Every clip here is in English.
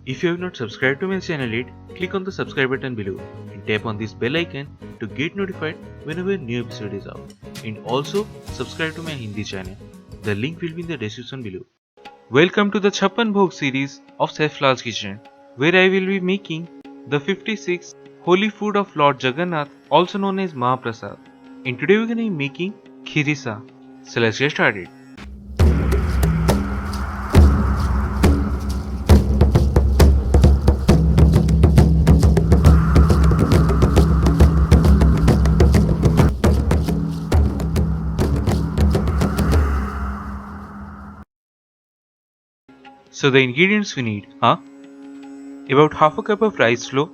If you have not subscribed to my channel yet, click on the subscribe button below and tap on this bell icon to get notified whenever a new episode is out. And also subscribe to my Hindi channel. The link will be in the description below. Welcome to the CHAPPAN BHOG series of Chef Lall's Kitchen, where I will be making the 56th holy food of Lord Jagannath, also known as Mahaprasad. And today we are going to be making Khirisha. So let's get started. So the ingredients we need are about half a cup of rice flour,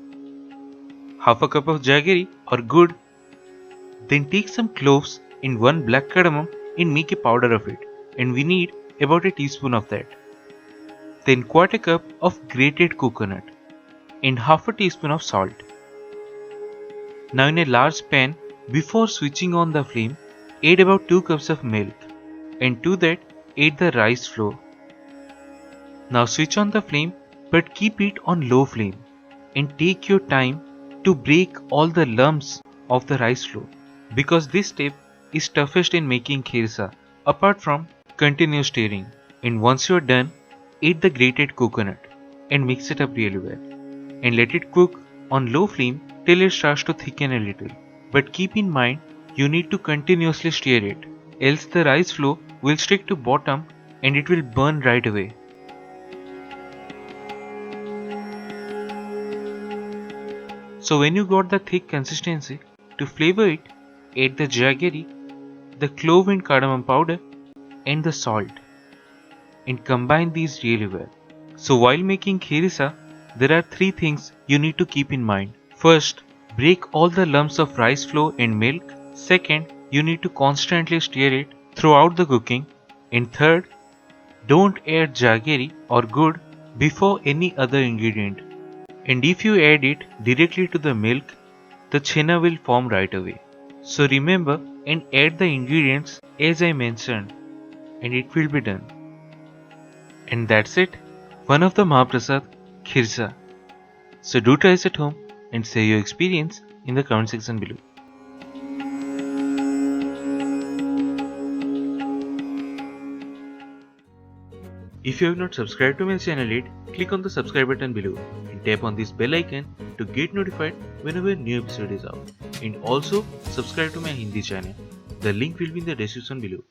half a cup of jaggery or gur, then take some cloves and one black cardamom and make a powder of it, and we need about a teaspoon of that. Then quarter cup of grated coconut and half a teaspoon of salt. Now in a large pan, before switching on the flame, add about 2 cups of milk, and to that add the rice flour. Now switch on the flame, but keep it on low flame and take your time to break all the lumps of the rice flour, because this step is toughest in making Kheersha apart from continuous stirring. And once you are done, add the grated coconut and mix it up really well and let it cook on low flame till it starts to thicken a little. But keep in mind, you need to continuously stir it, else the rice flour will stick to bottom and it will burn right away. So when you got the thick consistency, to flavor it, add the jaggery, the clove and cardamom powder and the salt, and combine these really well. So while making Khirisha, there are 3 things you need to keep in mind. First, break all the lumps of rice flour and milk. Second, you need to constantly stir it throughout the cooking. And third, don't add jaggery or gur before any other ingredient. And if you add it directly to the milk, the chhena will form right away. So remember and add the ingredients as I mentioned, and it will be done. And that's it, one of the Mahaprasad, Khirsha. So do try it at home and share your experience in the comment section below. If you have not subscribed to my channel yet, click on the subscribe button below and tap on this bell icon to get notified whenever a new episode is out. And also subscribe to my Hindi channel. The link will be in the description below.